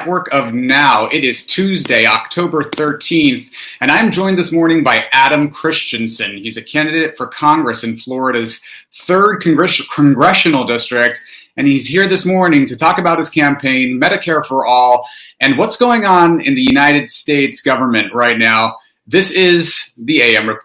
Network of Now. It is Tuesday, October 13th, and I'm joined this morning by Adam Christensen. He's a candidate for Congress in Florida's 3rd Congressional District, and he's here this morning to talk about his campaign, Medicare for All, and what's going on in the United States government right now. This is the AM Report.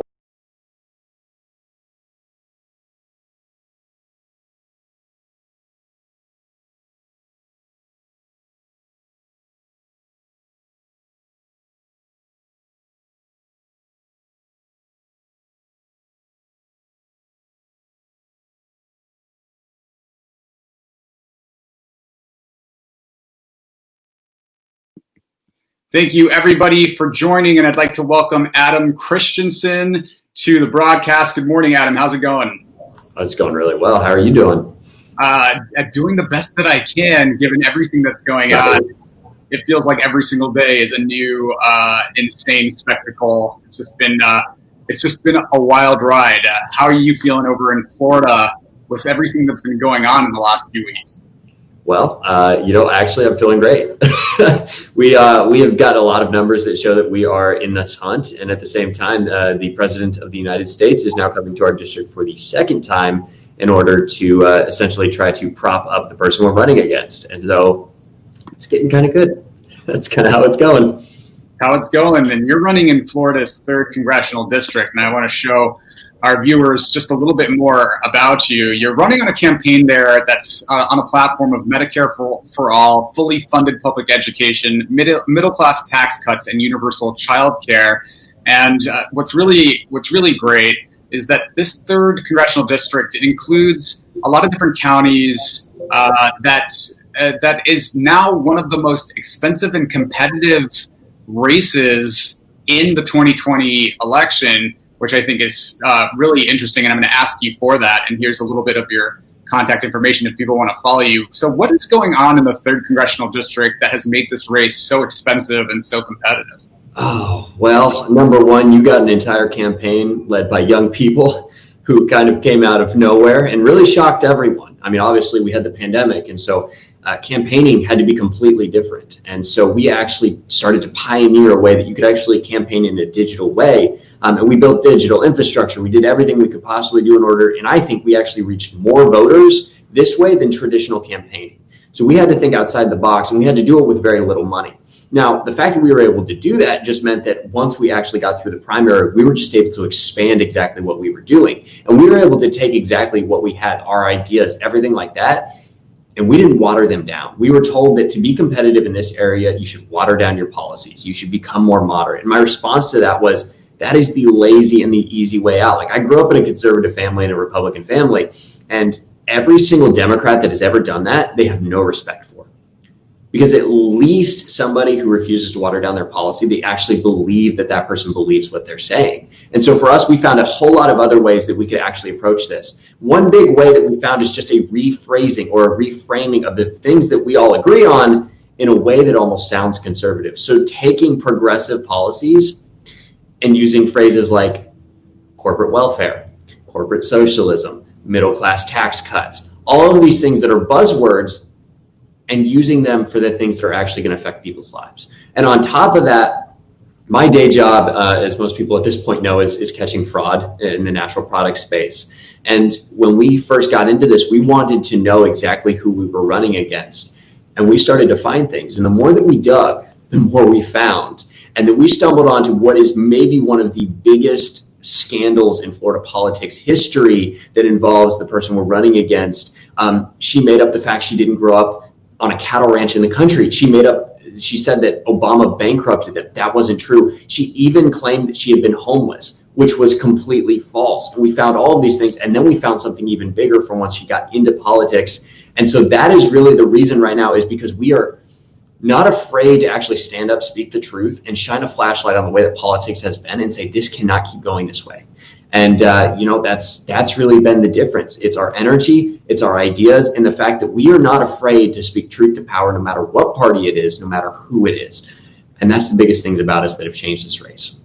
Thank you, everybody, for joining, and I'd like to welcome Adam Christensen to the broadcast. Good morning, Adam. How's it going? It's going really well. How are you doing? Doing the best that I can, given everything that's going on. It feels like every single day is a new insane spectacle. It's just been a wild ride. How are you feeling over in Florida with everything that's been going on in the last few weeks? Well, actually, I'm feeling great. We have got a lot of numbers that show that we are in this hunt, and at the same time, the President of the United States is now coming to our district for the second time in order to essentially try to prop up the person we're running against. And so it's getting kind of good. That's kind of how it's going. And you're running in Florida's 3rd Congressional District, and I want to show our viewers just a little bit more about you. You're running on a campaign there that's on a platform of Medicare for all, fully funded public education, middle-class tax cuts, and universal child care. And what's really great is that this 3rd Congressional District, it includes a lot of different counties that is now one of the most expensive and competitive races in the 2020 election, which I think is really interesting, and I'm going to ask you for that. And here's a little bit of your contact information if people want to follow you. So what is going on in the 3rd Congressional District that has made this race so expensive and so competitive? Oh, well, number one, you got an entire campaign led by young people who kind of came out of nowhere and really shocked everyone. I mean, obviously we had the pandemic, and so campaigning had to be completely different. And so we actually started to pioneer a way that you could actually campaign in a digital way. And we built digital infrastructure. We did everything we could possibly do in order. And I think we actually reached more voters this way than traditional campaigning. So we had to think outside the box, and we had to do it with very little money. Now, the fact that we were able to do that just meant that once we actually got through the primary, we were just able to expand exactly what we were doing. And we were able to take exactly what we had, our ideas, everything like that, and we didn't water them down. We were told that to be competitive in this area, you should water down your policies. You should become more moderate. And my response to that was, that is the lazy and the easy way out. Like, I grew up in a conservative family and a Republican family, and every single Democrat that has ever done that, they have no respect for. Because at least somebody who refuses to water down their policy, they actually believe that that person believes what they're saying. And so for us, we found a whole lot of other ways that we could actually approach this. One big way that we found is just a rephrasing or a reframing of the things that we all agree on in a way that almost sounds conservative. So taking progressive policies and using phrases like corporate welfare, corporate socialism, middle-class tax cuts, all of these things that are buzzwords, and using them for the things that are actually going to affect people's lives. And on top of that, my day job, as most people at this point know, is catching fraud in the natural product space. And when we first got into this, we wanted to know exactly who we were running against. And we started to find things. And the more that we dug, the more we found. And then we stumbled onto what is maybe one of the biggest scandals in Florida politics history that involves the person we're running against. She made up the fact she didn't grow up on a cattle ranch in the country. She said that Obama bankrupted it. That wasn't true. She even claimed that she had been homeless, which was completely false. And we found all of these things. And then we found something even bigger from once she got into politics. And so that is really the reason right now, is because we are not afraid to actually stand up, speak the truth, and shine a flashlight on the way that politics has been and say, this cannot keep going this way. And, that's really been the difference. It's our energy, it's our ideas, and the fact that we are not afraid to speak truth to power, no matter what party it is, no matter who it is. And that's the biggest things about us that have changed this race.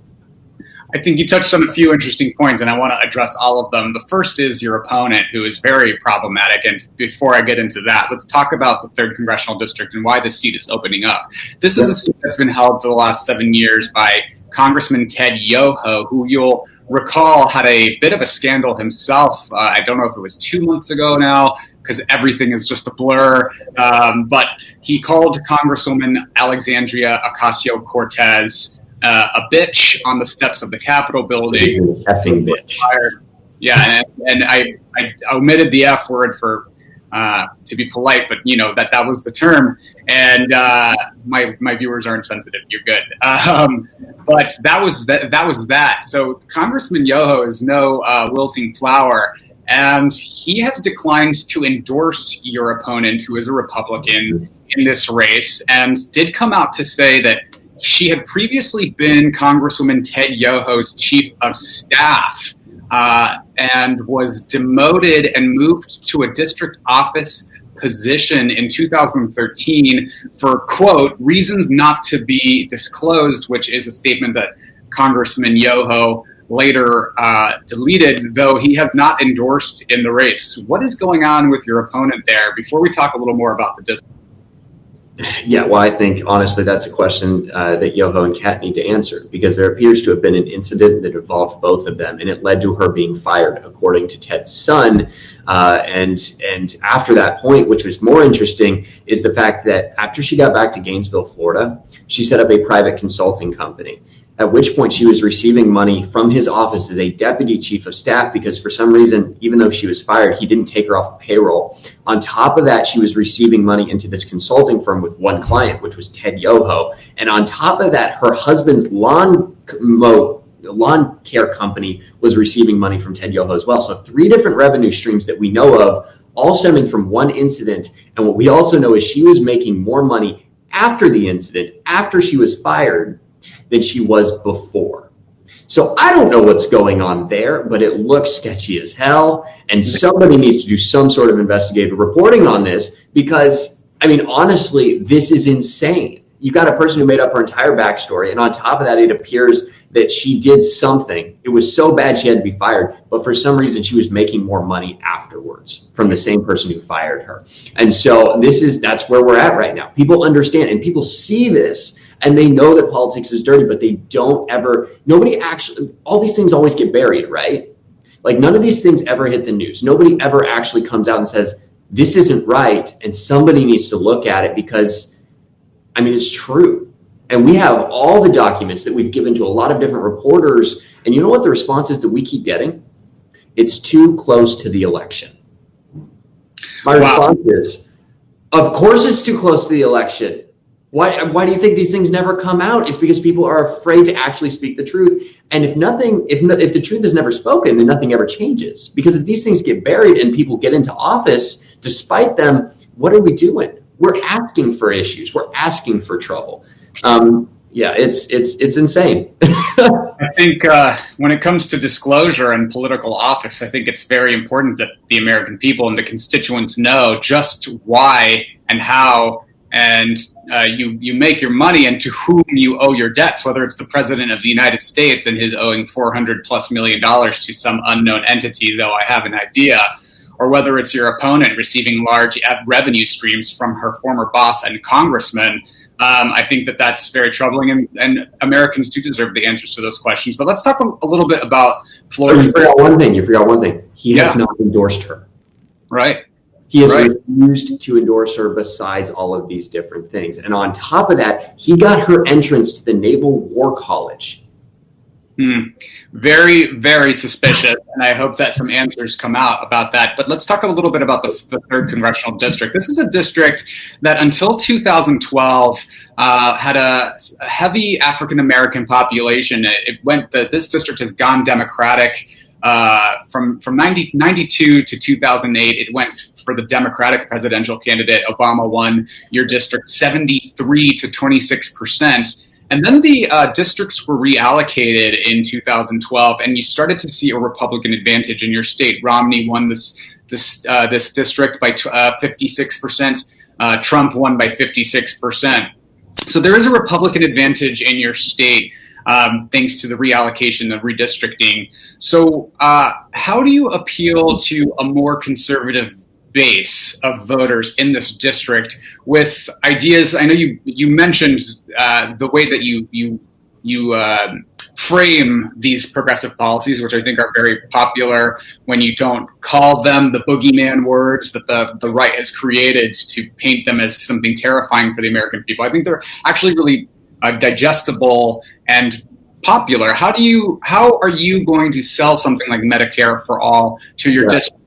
I think you touched on a few interesting points, and I want to address all of them. The first is your opponent, who is very problematic. And before I get into that, let's talk about the 3rd Congressional District and why the seat is opening up. This is a seat that's been held for the last 7 years by Congressman Ted Yoho, who you'll recall had a bit of a scandal himself. I don't know if it was 2 months ago now, because everything is just a blur. But he called Congresswoman Alexandria Ocasio-Cortez a bitch on the steps of the Capitol building. Effing bitch. Yeah, and I omitted the F word for to be polite, but that was the term. And my viewers aren't sensitive. You're good. But that was that. So Congressman Yoho is no wilting flower, and he has declined to endorse your opponent, who is a Republican, in this race, and did come out to say that she had previously been Congresswoman Ted Yoho's chief of staff and was demoted and moved to a district office position in 2013 for, quote, reasons not to be disclosed, which is a statement that Congressman Yoho later deleted, though he has not endorsed in the race. What is going on with your opponent there before we talk a little more about the district? Yeah, well, I think, honestly, that's a question that Yoho and Kat need to answer, because there appears to have been an incident that involved both of them, and it led to her being fired, according to Ted's son. And after that point, which was more interesting, is the fact that after she got back to Gainesville, Florida, she set up a private consulting company, at which point she was receiving money from his office as a deputy chief of staff, because for some reason, even though she was fired, he didn't take her off the payroll. On top of that, she was receiving money into this consulting firm with one client, which was Ted Yoho. And on top of that, her husband's lawn care company was receiving money from Ted Yoho as well. So 3 different revenue streams that we know of, all stemming from one incident. And what we also know is she was making more money after the incident, after she was fired, than she was before. So I don't know what's going on there, but it looks sketchy as hell. And somebody needs to do some sort of investigative reporting on this, because, I mean, honestly, this is insane. You got a person who made up her entire backstory, and on top of that, it appears that she did something. It was so bad she had to be fired, but for some reason she was making more money afterwards from the same person who fired her. And so that's where we're at right now. People understand, and people see this, and they know that politics is dirty, but they don't ever, all these things always get buried, right? Like, none of these things ever hit the news. Nobody ever actually comes out and says, this isn't right, and somebody needs to look at it, because, I mean, it's true. And we have all the documents that we've given to a lot of different reporters, and you know what the response is that we keep getting? It's too close to the election. My response is, of course it's too close to the election. Why do you think these things never come out? It's because people are afraid to actually speak the truth. And if the truth is never spoken, then nothing ever changes. Because if these things get buried and people get into office, despite them, what are we doing? We're asking for issues. We're asking for trouble. Yeah, it's insane. I think when it comes to disclosure and political office, I think it's very important that the American people and the constituents know just why and how and you make your money and to whom you owe your debts, whether it's the president of the United States and his owing $400+ million to some unknown entity, though I have an idea, or whether it's your opponent receiving large revenue streams from her former boss and congressman. I think that's very troubling, and Americans do deserve the answers to those questions. But let's talk a little bit about Florida. You forgot one thing. He has not endorsed her. Right. He has refused to endorse her besides all of these different things. And on top of that, he got her entrance to the Naval War College. Very, very suspicious. And I hope that some answers come out about that. But let's talk a little bit about the 3rd Congressional District. This is a district that until 2012 had a heavy African-American population. This district has gone Democratic. From 92 to 2008, it went for the Democratic presidential candidate. Obama won your district 73 to 26%. And then the districts were reallocated in 2012, and you started to see a Republican advantage in your state. Romney won this district by 56%. Trump won by 56%. So there is a Republican advantage in your state. thanks to the reallocation, the redistricting. So how do you appeal to a more conservative base of voters in this district with ideas? I know you mentioned the way that you frame these progressive policies, which I think are very popular, when you don't call them the boogeyman words that the right has created to paint them as something terrifying for the American people. I think they're actually really digestible and popular. How are you going to sell something like Medicare for All to your district?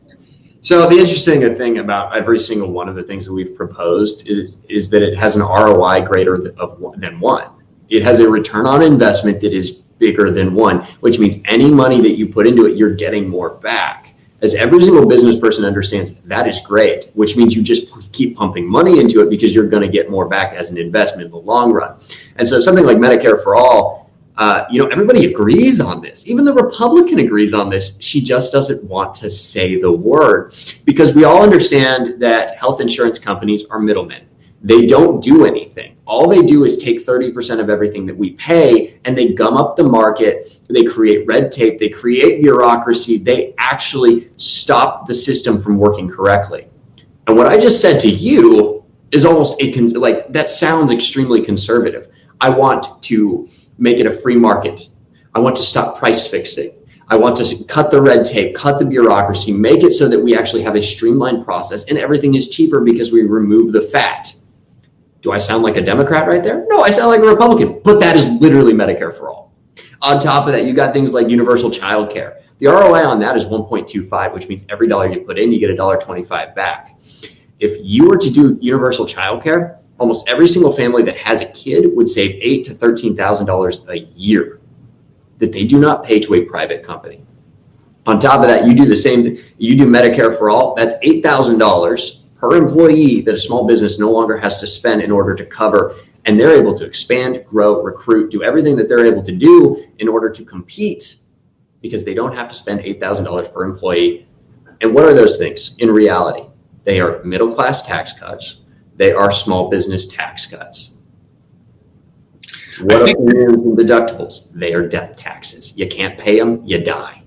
So the interesting thing about every single one of the things that we've proposed is that it has an ROI greater than one. It has a return on investment that is bigger than one, which means any money that you put into it, you're getting more back. As every single business person understands, that is great, which means you just keep pumping money into it because you're going to get more back as an investment in the long run. And so something like Medicare for All, everybody agrees on this. Even the Republican agrees on this. She just doesn't want to say the word, because we all understand that health insurance companies are middlemen. They don't do anything. All they do is take 30% of everything that we pay and they gum up the market. They create red tape. They create bureaucracy. They actually stop the system from working correctly. And what I just said to you is almost that sounds extremely conservative. I want to make it a free market. I want to stop price fixing. I want to cut the red tape, cut the bureaucracy, make it so that we actually have a streamlined process and everything is cheaper because we remove the fat. Do I sound like a Democrat right there? No, I sound like a Republican, but that is literally Medicare for All. On top of that, you got things like universal child care. The ROI on that is 1.25, which means every dollar you put in, you get $1.25 back. If you were to do universal child care, almost every single family that has a kid would save $8,000 to $13,000 a year that they do not pay to a private company. On top of that, you do the same. You do Medicare for All. That's $8,000 per employee that a small business no longer has to spend in order to cover, and they're able to expand, grow, recruit, do everything that they're able to do in order to compete because they don't have to spend $8,000 per employee. And what are those things? In reality, they are middle-class tax cuts. They are small business tax cuts. What are premiums and deductibles? They are death taxes. You can't pay them, you die.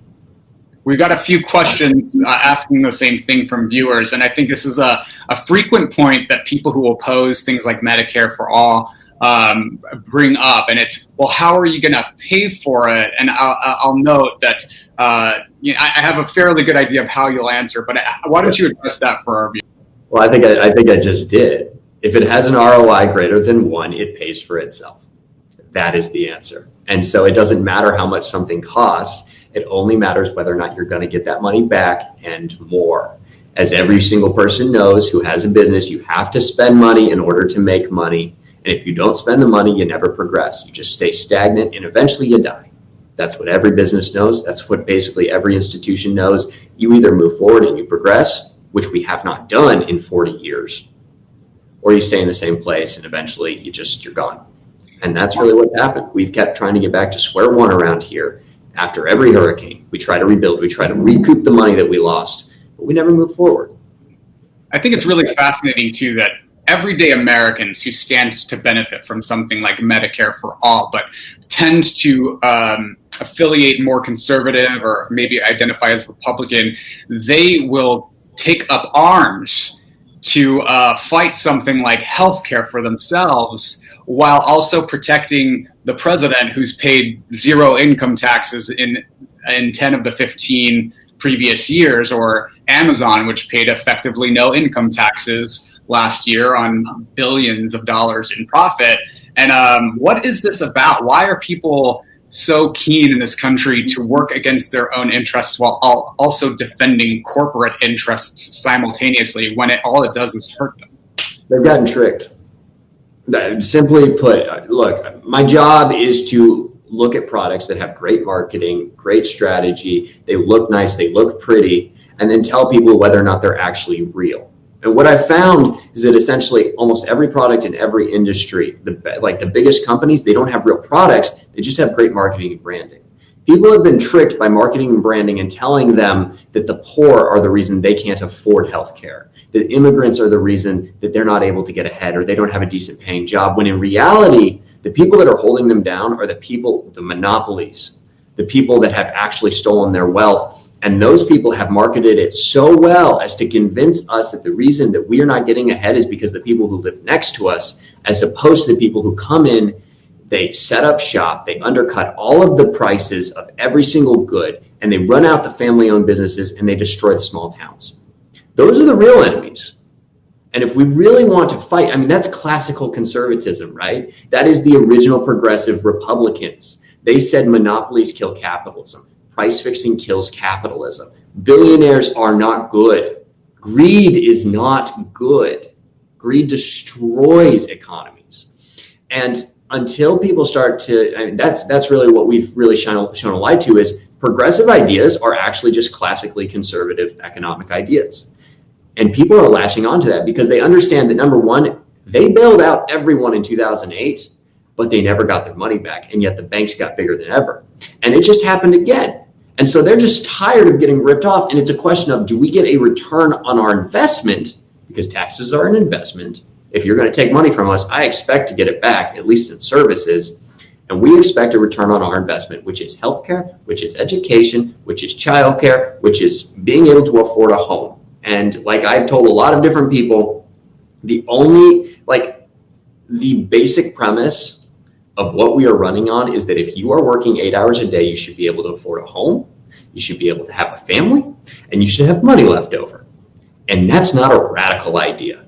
We've got a few questions asking the same thing from viewers, and I think this is a frequent point that people who oppose things like Medicare for All bring up, and it's, well, how are you going to pay for it? And I'll note that I have a fairly good idea of how you'll answer, but why don't you address that for our viewers? Well, I think I just did. If it has an ROI greater than one, it pays for itself. That is the answer. And so it doesn't matter how much something costs. It only matters whether or not you're going to get that money back and more. As every single person knows who has a business, you have to spend money in order to make money. And if you don't spend the money, you never progress. You just stay stagnant and eventually you die. That's what every business knows. That's what basically every institution knows. You either move forward and you progress, which we have not done in 40 years, or you stay in the same place and eventually you're gone. And that's really what's happened. We've kept trying to get back to square one around here. After every hurricane, we try to rebuild, we try to recoup the money that we lost, but we never move forward. I think it's really fascinating, too, that everyday Americans who stand to benefit from something like Medicare for All, but tend to affiliate more conservative or maybe identify as Republican, they will take up arms to fight something like healthcare for themselves, while also protecting the president, who's paid zero income taxes in 10 of the 15 previous years, or Amazon, which paid effectively no income taxes last year on billions of dollars in profit. And what is this about? Why are people so keen in this country to work against their own interests while also defending corporate interests simultaneously, when all it does is hurt them? They've gotten tricked. Simply put, look, my job is to look at products that have great marketing, great strategy, they look nice, they look pretty, and then tell people whether or not they're actually real. And what I've found is that essentially almost every product in every industry, the biggest companies, they don't have real products, they just have great marketing and branding. People have been tricked by marketing and branding and telling them that the poor are the reason they can't afford healthcare, that immigrants are the reason that they're not able to get ahead or they don't have a decent paying job, when in reality, The people that are holding them down are the people, the monopolies, the people that have actually stolen their wealth. And those people have marketed it so well as to convince us that the reason that we are not getting ahead is because the people who live next to us, as opposed to the people who come in, they set up shop, they undercut all of the prices of every single good, and they run out the family-owned businesses and they destroy the small towns. Those are the real enemies. And if we really want to fight, I mean, that's classical conservatism, right? That is the original progressive Republicans. They said monopolies kill capitalism. Price fixing kills capitalism. Billionaires are not good. Greed is not good. Greed destroys economies. And until people start to, I mean, that's really what we've really shown a light to, is progressive ideas are actually just classically conservative economic ideas. And people are latching onto that because they understand that, number one, they bailed out everyone in 2008, but they never got their money back. And yet the banks got bigger than ever. And it just happened again. And so they're just tired of getting ripped off. And it's a question of, do we get a return on our investment? Because taxes are an investment. If you're going to take money from us, I expect to get it back, at least in services. And we expect a return on our investment, which is healthcare, which is education, which is childcare, which is being able to afford a home. And like I've told a lot of different people, the basic premise of what we are running on is that if you are working 8 hours a day, you should be able to afford a home, you should be able to have a family, and you should have money left over. And that's not a radical idea.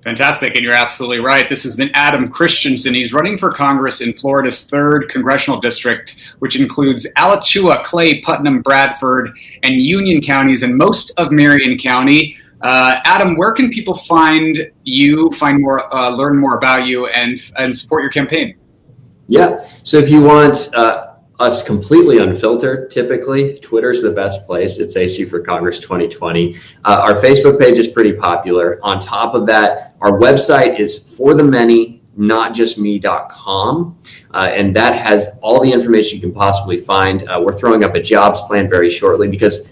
Fantastic, and you're absolutely right. This has been Adam Christensen. He's running for Congress in Florida's 3rd congressional district, which includes Alachua, Clay, Putnam, Bradford, and Union counties, and most of Marion County. Adam, where can people find you, learn more about you, and support your campaign? Yeah, so if you want us completely unfiltered, typically Twitter's the best place. It's AC for Congress 2020. Our Facebook page is pretty popular. On top of that, our website is forthemany.notjustme.com, and that has all the information you can possibly find. We're throwing up a jobs plan very shortly because,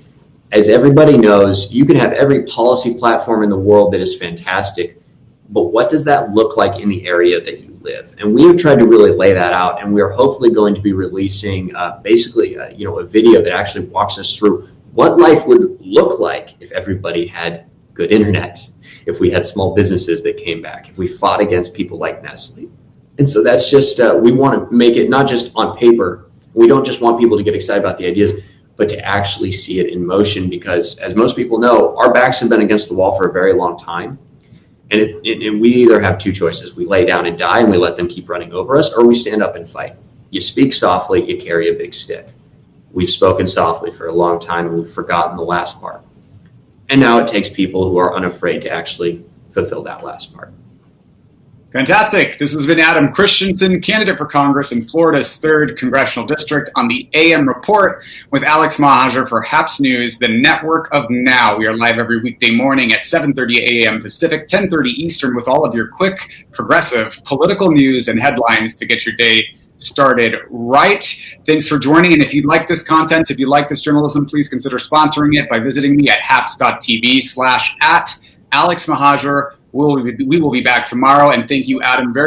as everybody knows, you can have every policy platform in the world that is fantastic, but what does that look like in the area that you live? And we have tried to really lay that out, and we are hopefully going to be releasing a video that actually walks us through what life would look like if everybody had good internet, if we had small businesses that came back, if we fought against people like Nestle. And so that's just, we want to make it not just on paper. We don't just want people to get excited about the ideas, but to actually see it in motion, because as most people know, our backs have been against the wall for a very long time. And we either have two choices. We lay down and die and we let them keep running over us, or we stand up and fight. You speak softly, you carry a big stick. We've spoken softly for a long time and we've forgotten the last part. And now it takes people who are unafraid to actually fulfill that last part. Fantastic. This has been Adam Christensen, candidate for Congress in Florida's 3rd congressional district, on the AM Report with Alex Mahajer for HAPS News, the network of now. We are live every weekday morning at 7:30 a.m. Pacific, 10:30 Eastern, with all of your quick, progressive political news and headlines to get your day started right. Thanks for joining. And if you like this content, if you like this journalism, please consider sponsoring it by visiting me at haps.tv/@Alex Mahajer. We will be back tomorrow. And thank you, Adam, very